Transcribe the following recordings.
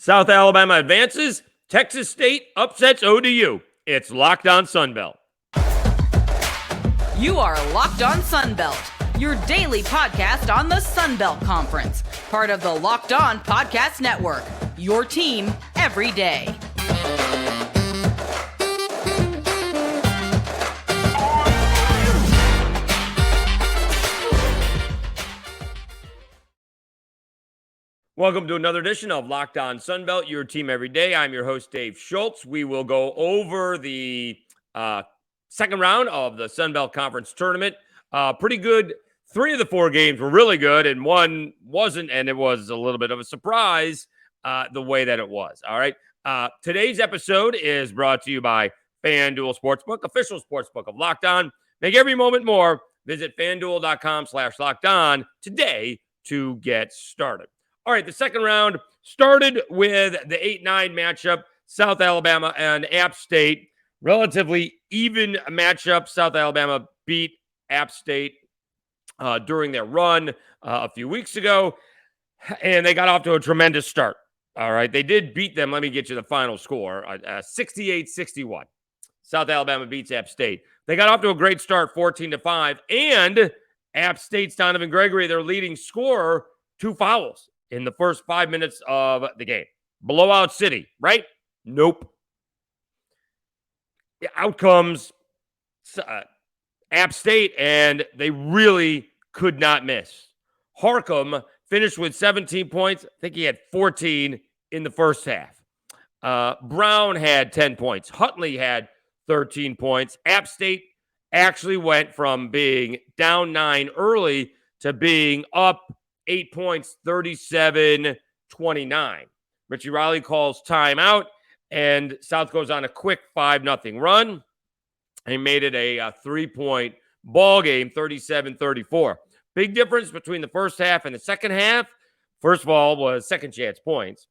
South Alabama advances. Texas State upsets ODU. It's Locked On Sunbelt. You are Locked On Sunbelt, your daily podcast on the Sunbelt Conference. Part of the Locked On Podcast Network, your team every day. Welcome to another edition of Locked On Sunbelt, your team every day. I'm your host, Dave Schultz. We will go over the second round of the Sunbelt Conference Tournament. Pretty good. 3 of the 4 games were really good, and 1 wasn't, and it was a little bit of a surprise the way that it was. All right. Today's episode is brought to you by FanDuel Sportsbook, official sportsbook of Locked On. Make every moment more. Visit FanDuel.com/LockedOn today to get started. All right, the second round started with the 8-9 matchup, South Alabama and App State. Relatively even matchup. South Alabama beat App State during their run a few weeks ago, and they got off to a tremendous start. All right, they did beat them. Let me get you the final score, 68-61. South Alabama beats App State. They got off to a great start, 14-5, and App State's Donovan Gregory, their leading scorer, 2 fouls in the first 5 minutes of the game. Blowout city, right? Nope. Out comes App State, and they really could not miss. Harcum finished with 17 points. I think he had 14 in the first half. Brown had 10 points. Huntley had 13 points. App State actually went from being down 9 early to being up 8 points, 37-29. Richie Riley calls timeout, and South goes on a quick 5-0 run. He made it a 3-point ball game, 37-34. Big difference between the first half and the second half. First of all, was second chance points.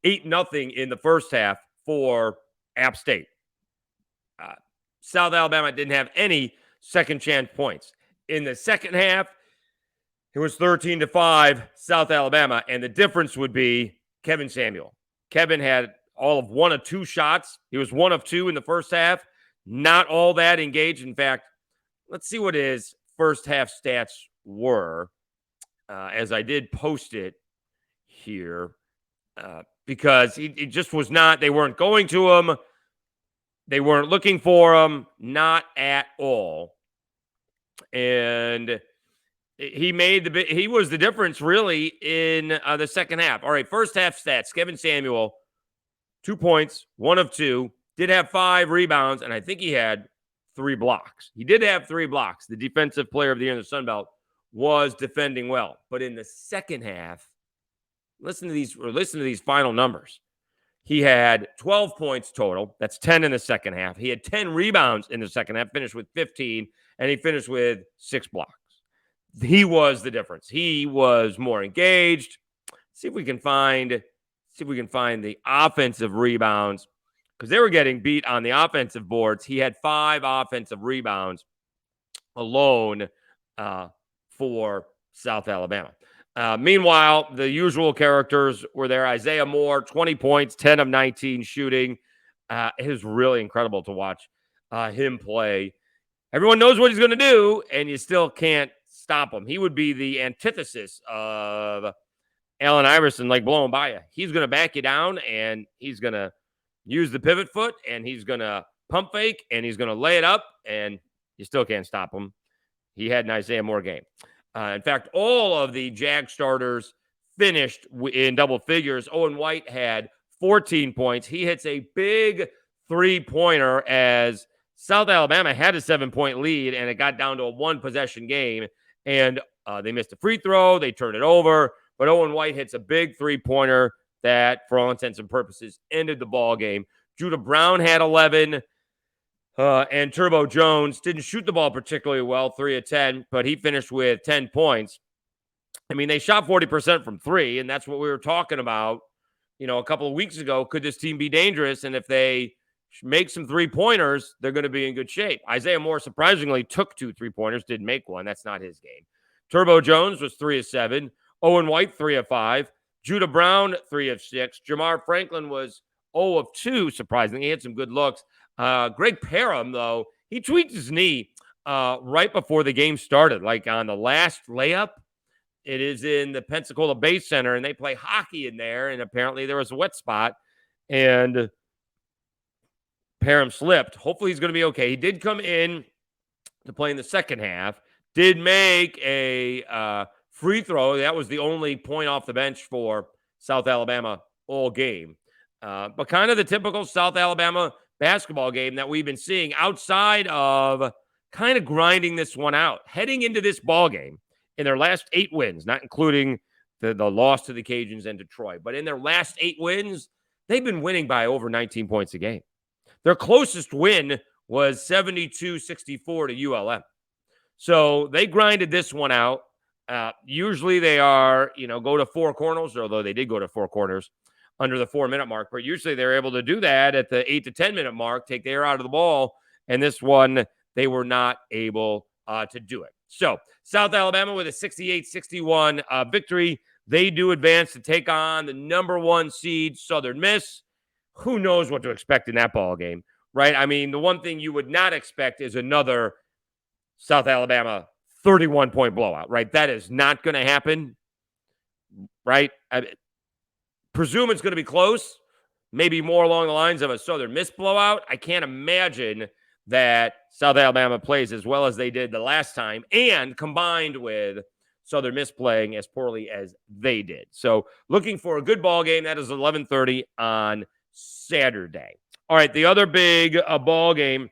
8-0 in the first half for App State. South Alabama didn't have any second chance points. In the second half, it was 13-5 South Alabama, and the difference would be Kevin Samuel. Kevin had all of 1 of 2 shots. He was 1 of 2 in the first half. Not all that engaged. In fact, let's see what his first half stats were, as I did post it here, because he just was not. They weren't going to him. They weren't looking for him. Not at all. And he was the difference really in the second half. All right, first half stats. Kevin Samuel, 2 points, 1 of 2, did have 5 rebounds, and I think he had 3 blocks. He did have 3 blocks. The defensive player of the year in the Sun Belt was defending well. But in the second half, listen to these final numbers. He had 12 points total. That's 10 in the second half. He had 10 rebounds in the second half, finished with 15, and he finished with 6 blocks. He was the difference. He was more engaged. See if we can find the offensive rebounds, because they were getting beat on the offensive boards. He had 5 offensive rebounds alone for South Alabama. Meanwhile, the usual characters were there. Isaiah Moore, 20 points, 10 of 19 shooting. It was really incredible to watch him play. Everyone knows what he's going to do, and you still can't stop him. He would be the antithesis of Allen Iverson, like blowing by you. He's going to back you down, and he's going to use the pivot foot, and he's going to pump fake, and he's going to lay it up, and you still can't stop him. He had an Isaiah Moore game. In fact, all of the Jag starters finished in double figures. Owen White had 14 points. He hits a big 3-pointer as South Alabama had a 7-point lead, and it got down to a 1-possession game. And they missed a free throw. They turned it over. But Owen White hits a big 3-pointer that, for all intents and purposes, ended the ball game. Judah Brown had 11. And Turbo Jones didn't shoot the ball particularly well, 3 of 10, but he finished with 10 points. I mean, they shot 40% from 3, and that's what we were talking about, a couple of weeks ago. Could this team be dangerous? And if they make some 3-pointers, they're going to be in good shape. Isaiah Moore surprisingly took 2 3-pointers, didn't make one. That's not his game. Turbo Jones was 3 of 7. Owen White, 3 of 5. Judah Brown, 3 of 6. Jamar Franklin was 0 of 2, surprisingly. He had some good looks. Greg Parham, though, he tweaked his knee right before the game started, like on the last layup. It is in the Pensacola Bay Center, and they play hockey in there, and apparently there was a wet spot, and Parham slipped. Hopefully he's going to be okay. He did come in to play in the second half, did make a free throw. That was the only point off the bench for South Alabama all game. But kind of the typical South Alabama basketball game that we've been seeing outside of kind of grinding this one out. Heading into this ball game, in their last 8 wins, not including the loss to the Cajuns and Detroit, but in their last 8 wins, they've been winning by over 19 points a game. Their closest win was 72-64 to ULM. So they grinded this one out. Usually they are, go to 4 corners, although they did go to 4 corners under the 4-minute mark, but usually they're able to do that at the 8 to 10-minute mark, take the air out of the ball, and this one, they were not able to do it. So South Alabama with a 68-61 victory. They do advance to take on the number 1 seed Southern Miss. Who knows what to expect in that ball game, right? I mean, the one thing you would not expect is another South Alabama 31-point blowout, right? That is not going to happen, right? I presume it's going to be close, maybe more along the lines of a Southern Miss blowout. I can't imagine that South Alabama plays as well as they did the last time, and combined with Southern Miss playing as poorly as they did. So looking for a good ball game. That is 11:30 on Saturday. All right, the other big ball game,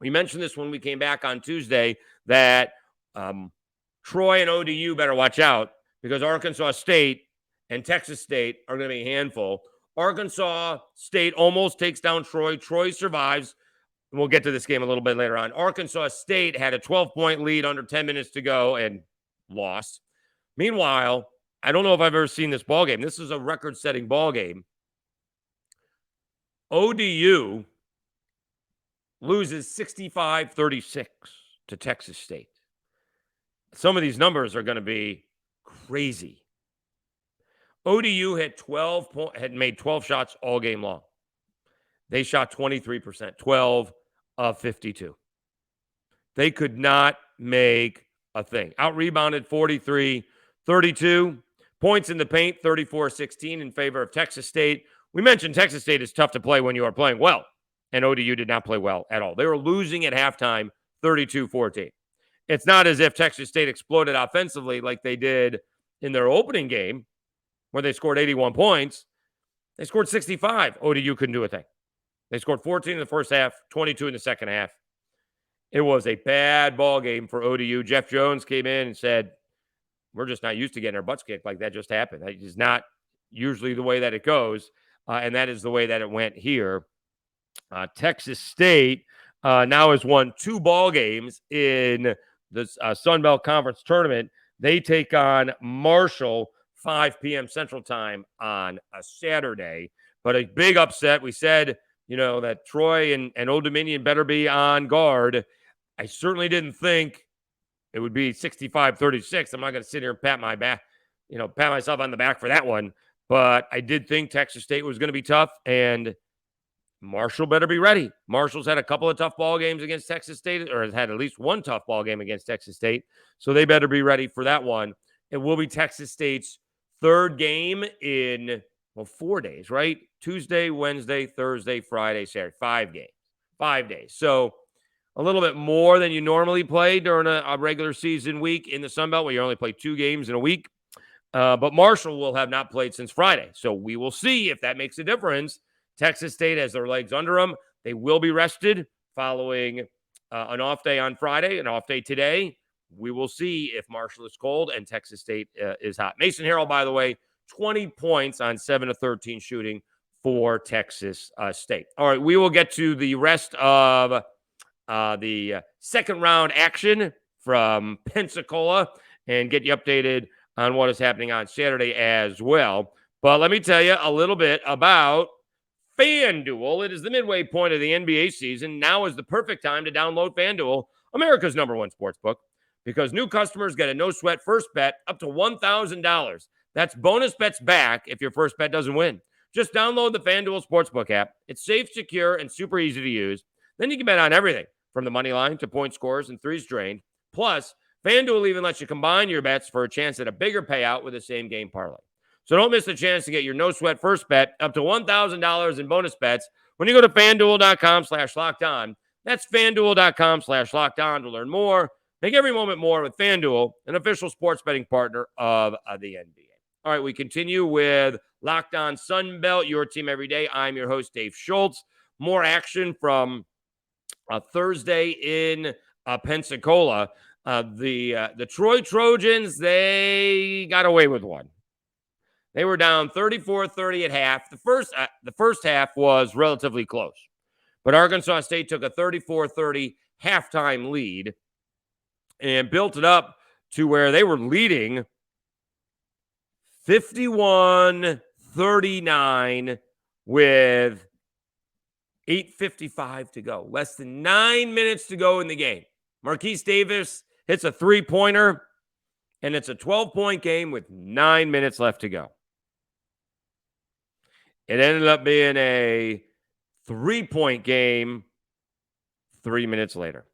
we mentioned this when we came back on Tuesday, that Troy and ODU better watch out because Arkansas State and Texas State are going to be a handful. Arkansas State almost takes down Troy. Troy survives. We'll get to this game a little bit later on. Arkansas State had a 12-point lead under 10 minutes to go and lost. Meanwhile, I don't know if I've ever seen this ball game. This is a record-setting ball game. ODU loses 65-36 to Texas State. Some of these numbers are going to be crazy. ODU had made 12 shots all game long. They shot 23%, 12 of 52. They could not make a thing. Out-rebounded 43-32. Points in the paint, 34-16 in favor of Texas State. We mentioned Texas State is tough to play when you are playing well, and ODU did not play well at all. They were losing at halftime 32-14. It's not as if Texas State exploded offensively like they did in their opening game where they scored 81 points. They scored 65. ODU couldn't do a thing. They scored 14 in the first half, 22 in the second half. It was a bad ball game for ODU. Jeff Jones came in and said, we're just not used to getting our butts kicked like that just happened. That is not usually the way that it goes, and that is the way that it went here. Texas State now has won 2 ball games in the Sun Belt Conference tournament. They take on Marshall, 5 p.m. Central Time on a Saturday. But a big upset. We said, that Troy and Old Dominion better be on guard. I certainly didn't think it would be 65-36. I'm not going to sit here and pat myself on the back for that one. But I did think Texas State was going to be tough, and Marshall better be ready. Marshall's had a couple of tough ball games against Texas State, or has had at least one tough ball game against Texas State. So they better be ready for that one. It will be Texas State's 3rd game in 4 days, right? Tuesday, Wednesday, Thursday, Friday, Saturday. 5 games. 5 days. So a little bit more than you normally play during a regular season week in the Sun Belt, where you only play 2 games in a week. But Marshall will have not played since Friday. So we will see if that makes a difference. Texas State has their legs under them. They will be rested following an off day on Friday, an off day today. We will see if Marshall is cold and Texas State is hot. Mason Harrell, by the way, 20 points on 7 of 13 shooting for Texas State. All right, we will get to the rest of the second round action from Pensacola and get you updated on what is happening on Saturday as well. But let me tell you a little bit about FanDuel. It is the midway point of the NBA season. Now is the perfect time to download FanDuel, America's #1 sportsbook, because new customers get a no-sweat first bet up to $1,000. That's bonus bets back if your first bet doesn't win. Just download the FanDuel Sportsbook app. It's safe, secure, and super easy to use. Then you can bet on everything from the money line to point scores and threes drained. Plus, FanDuel even lets you combine your bets for a chance at a bigger payout with the same game parlay. So don't miss the chance to get your no-sweat first bet up to $1,000 in bonus bets when you go to FanDuel.com/lockedon. That's FanDuel.com/lockedon to learn more. Make every moment more with FanDuel, an official sports betting partner of the NBA. All right, we continue with Locked On Sun Belt, your team every day. I'm your host, Dave Schultz. More action from Thursday in Pensacola. The Troy Trojans, they got away with one. They were down 34-30 at half. The first half was relatively close, but Arkansas State took a 34-30 halftime lead and built it up to where they were leading 51-39 with 8:55 to go. Less than 9 minutes to go in the game. Marquise Davis hits a three-pointer, and it's a 12-point game with 9 minutes left to go. It ended up being a 3-point game 3 minutes later.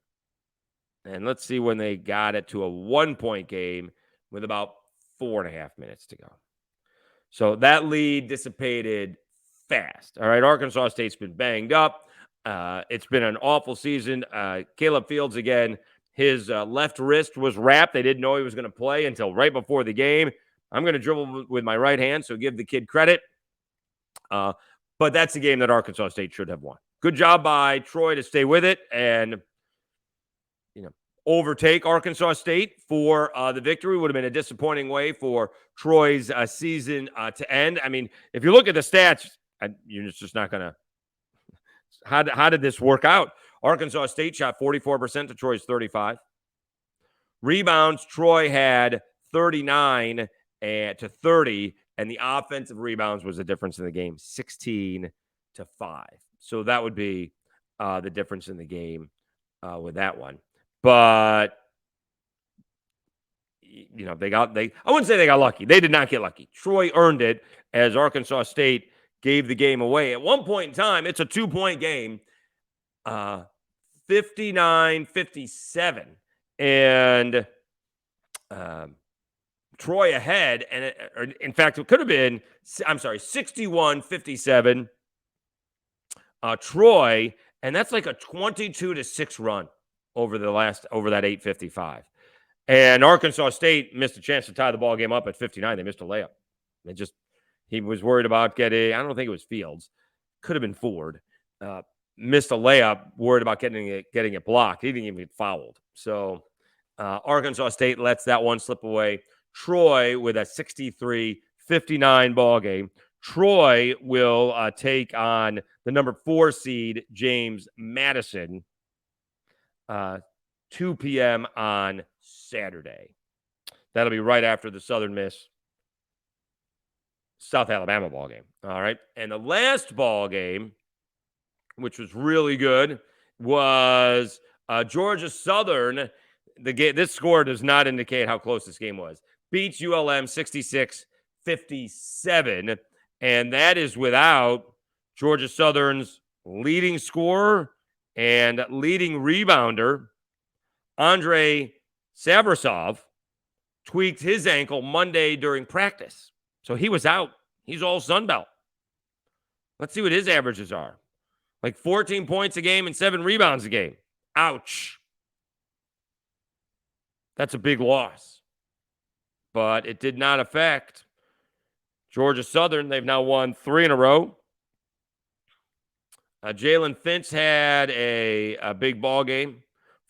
And let's see when they got it to a 1-point game with about 4.5 minutes to go. So that lead dissipated fast. All right, Arkansas State's been banged up. It's been an awful season. Caleb Fields, again, his left wrist was wrapped. They didn't know he was going to play until right before the game. I'm going to dribble with my right hand, so give the kid credit. But that's a game that Arkansas State should have won. Good job by Troy to stay with it and, overtake Arkansas State for the victory. Would have been a disappointing way for Troy's season to end. I mean, if you look at the stats, you're just not going to. How did this work out? Arkansas State shot 44% to Troy's 35%. Rebounds, Troy had 39 to 30, and the offensive rebounds was the difference in the game, 16 to 5. So that would be the difference in the game with that one. But I wouldn't say they got lucky. They did not get lucky. Troy earned it as Arkansas State gave the game away. At one point in time, it's a 2-point game, 59-57. And Troy ahead. And in fact, it could have been, 61-57. Troy, and that's like a 22-6 run over that 8:55. And Arkansas State missed a chance to tie the ball game up at 59. They missed a layup. He was worried about getting, I don't think it was Fields. Could have been Ford. Missed a layup, worried about getting it blocked. He didn't even get fouled. So Arkansas State lets that one slip away. Troy with a 63-59 ball game. Troy will take on the number 4 seed, James Madison, 2 p.m. on Saturday. That'll be right after the Southern Miss South Alabama ball game. All right. And the last ball game, which was really good, was Georgia Southern. This score does not indicate how close this game was. Beats ULM 66-57. And that is without Georgia Southern's leading scorer and leading rebounder, Andre Sabrasov, tweaked his ankle Monday during practice. So he was out. He's all Sun Belt. Let's see what his averages are. Like 14 points a game and 7 rebounds a game. Ouch. That's a big loss. But it did not affect Georgia Southern. They've now won 3 in a row. Jalen Fintz had a big ball game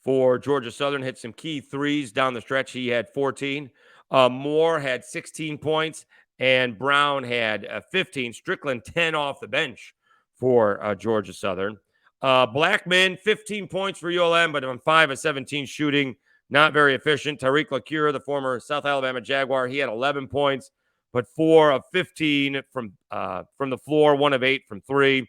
for Georgia Southern. Hit some key threes down the stretch. He had 14. Moore had 16 points. And Brown had 15. Strickland 10 off the bench for Georgia Southern. Blackman, 15 points for ULM, but on 5 of 17 shooting. Not very efficient. Tariq LaCure, the former South Alabama Jaguar, he had 11 points, but 4 of 15 from the floor, 1 of 8 from 3.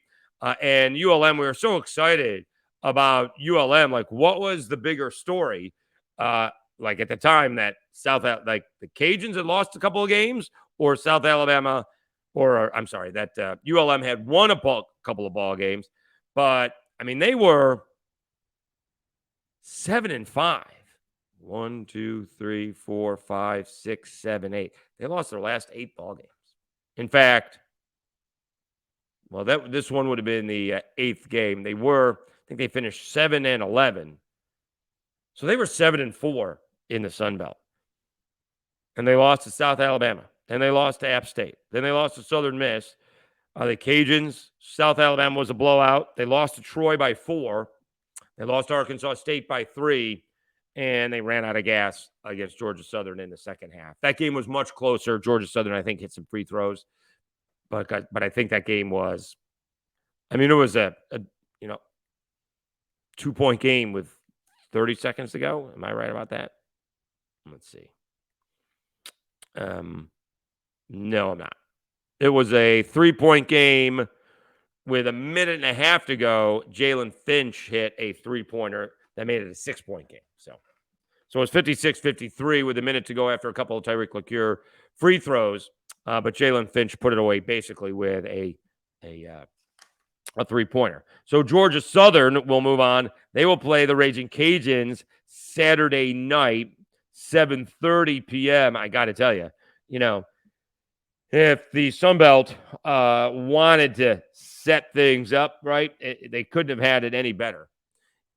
And ULM, we were so excited about ULM. Like, what was the bigger story? Like at the time that the Cajuns had lost a couple of games, or South Alabama, or I'm sorry, that ULM had won a couple of ball games, but I mean, they were 7-5. 1, 2, 3, 4, 5, 6, 7, 8. They lost their last 8 ball games. In fact, well, this one would have been the 8th game. I think they finished 7-11. So they were 7-4 in the Sun Belt. And they lost to South Alabama. Then they lost to App State. Then they lost to Southern Miss. The Cajuns, South Alabama was a blowout. They lost to Troy by 4. They lost to Arkansas State by 3. And they ran out of gas against Georgia Southern in the second half. That game was much closer. Georgia Southern, I think, hit some free throws. But I think that game was, I mean, it was a 2-point game with 30 seconds to go. Am I right about that? Let's see. No, I'm not. It was a 3-point game with a minute and a half to go. Jalen Finch hit a 3-pointer that made it a 6-point game. So it was 56-53 with a minute to go after a couple of Tyreek LaCure free throws. But Jalen Finch put it away basically with a 3-pointer. So Georgia Southern will move on. They will play the Raging Cajuns Saturday night, 7:30 p.m. I got to tell you, if the Sun Belt wanted to set things up right, they couldn't have had it any better.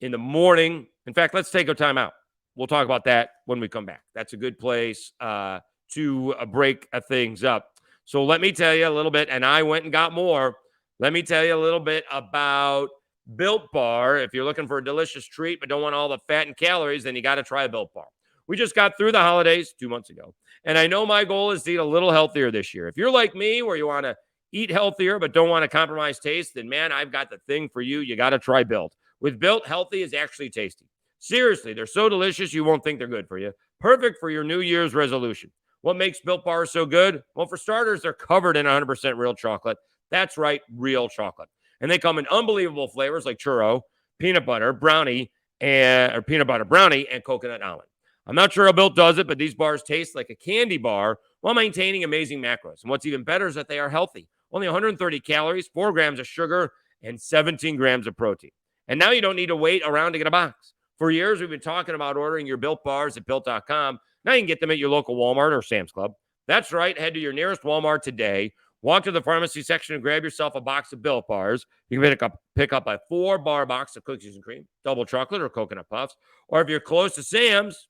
In the morning, in fact, let's take a timeout. We'll talk about that when we come back. That's a good place to break things up. So let me tell you a little bit, and I went and got more. Let me tell you a little bit about Built Bar. If you're looking for a delicious treat but don't want all the fat and calories, then you got to try a Built Bar. We just got through the holidays 2 months ago, and I know my goal is to eat a little healthier this year. If you're like me, where you want to eat healthier but don't want to compromise taste, then, man, I've got the thing for you. You got to try Built. With Built, healthy is actually tasty. Seriously, they're so delicious you won't think they're good for you. Perfect for your New Year's resolution. What makes Built Bars so good? Well, for starters, they're covered in 100% real chocolate. That's right, real chocolate. And they come in unbelievable flavors like churro, peanut butter brownie, and coconut almond. I'm not sure how Built does it, but these bars taste like a candy bar while maintaining amazing macros. And what's even better is that they are healthy. Only 130 calories, 4 grams of sugar, and 17 grams of protein. And now you don't need to wait around to get a box. For years, we've been talking about ordering your Built Bars at Built.com. Now you can get them at your local Walmart or Sam's Club. That's right. Head to your nearest Walmart today. Walk to the pharmacy section and grab yourself a box of Built Bars. You can pick up a 4-bar box of cookies and cream, double chocolate or coconut puffs. Or if you're close to Sam's,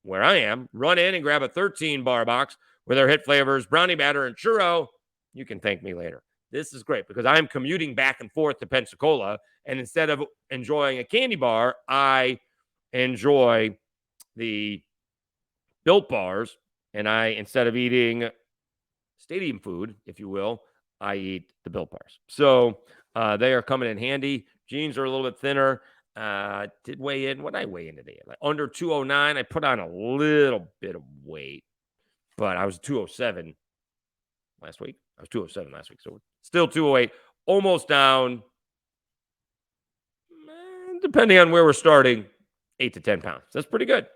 where I am, run in and grab a 13-bar box with our hit flavors, brownie batter, and churro. You can thank me later. This is great because I'm commuting back and forth to Pensacola, and instead of enjoying a candy bar, I enjoy the Built Bars, and instead of eating stadium food, if you will, I eat the Built Bars. So they are coming in handy. Jeans are a little bit thinner. Did weigh in. What did I weigh in today? Like under 209. I put on a little bit of weight, but I was 207 last week. I was 207 last week, so still 208. Almost down, depending on where we're starting, 8 to 10 pounds. That's pretty good.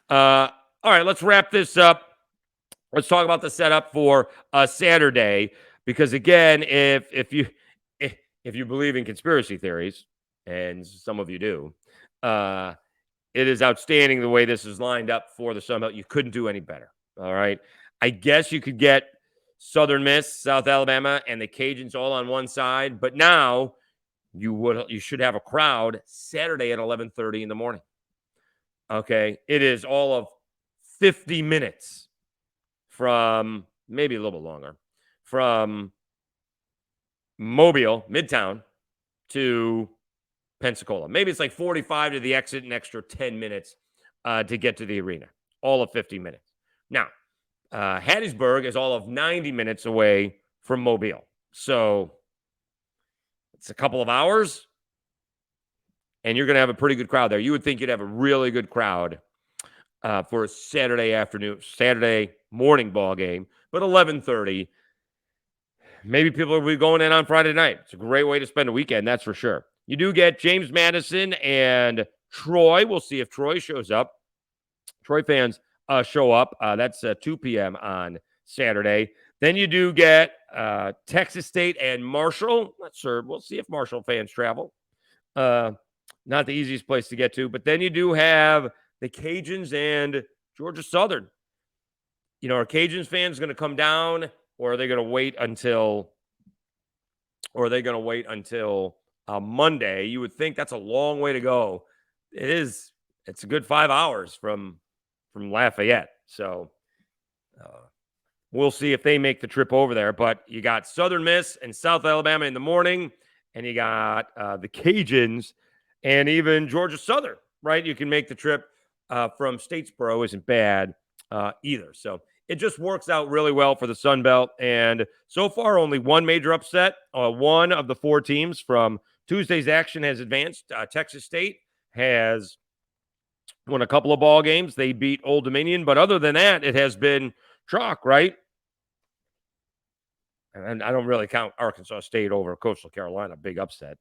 All right, let's wrap this up. Let's talk about the setup for Saturday, because again, if you believe in conspiracy theories, and some of you do, it is outstanding the way this is lined up for the Sun Belt. You couldn't do any better. All right, I guess you could get Southern Miss, South Alabama, and the Cajuns all on one side, but now you should have a crowd Saturday at 11:30 in the morning. Okay, it is all of 50 minutes from, maybe a little bit longer, from Mobile, Midtown, to Pensacola. Maybe it's like 45 to the exit, an extra 10 minutes to get to the arena. All of 50 minutes. Now, Hattiesburg is all of 90 minutes away from Mobile. So it's a couple of hours, and you're going to have a pretty good crowd there. You would think you'd have a really good crowd for a Saturday morning ball game, but 11:30. Maybe people will be going in on Friday night. It's a great way to spend a weekend, that's for sure. You do get James Madison and Troy. We'll see if Troy shows up. Troy fans show up. That's 2 p.m. on Saturday. Then you do get Texas State and Marshall. Not sure. We'll see if Marshall fans travel. Not the easiest place to get to. But then you do have the Cajuns and Georgia Southern. Are Cajuns fans going to come down, or are they going to wait until Monday? You would think that's a long way to go. It is. It's a good 5 hours from Lafayette. So we'll see if they make the trip over there. But you got Southern Miss and South Alabama in the morning, and you got the Cajuns and even Georgia Southern, right? You can make the trip from Statesboro. Isn't bad either. So it just works out really well for the Sun Belt. And so far, only one major upset. One of the 4 teams from Tuesday's action has advanced. Texas State has won a couple of ball games. They beat Old Dominion. But other than that, it has been chalk, right? And I don't really count Arkansas State over Coastal Carolina. Big upset.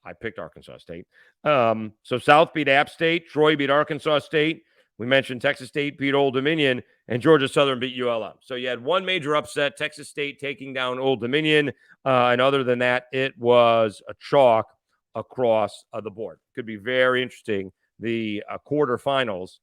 I picked Arkansas State. So South beat App State. Troy beat Arkansas State. We mentioned Texas State beat Old Dominion, and Georgia Southern beat ULM. So you had one major upset, Texas State taking down Old Dominion. And other than that, it was a chalk across the board. Could be very interesting. The quarterfinals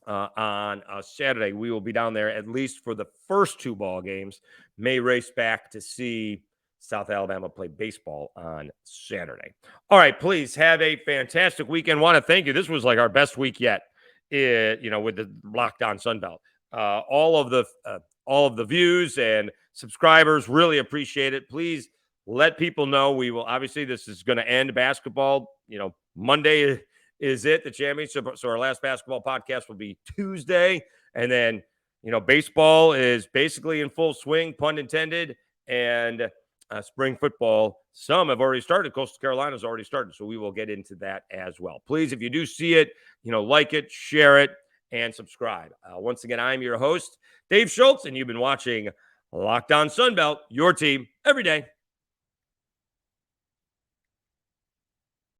on Saturday. We will be down there at least for the first 2 ball games. May race back to see South Alabama play baseball on Saturday. All right, please have a fantastic weekend. Want to thank you. This was like our best week yet, with the Locked On Sun Belt. All of the views and subscribers, really appreciate it. Please let people know. We will, obviously, this is going to end basketball. Monday is it, the championship. So our last basketball podcast will be Tuesday. And then, baseball is basically in full swing, pun intended. And spring football, some have already started. Coastal Carolina's already started. So we will get into that as well. Please, if you do see it, like it, share it, and subscribe. Once again, I'm your host, Dave Schultz, and you've been watching Locked On Sun Belt, your team every day.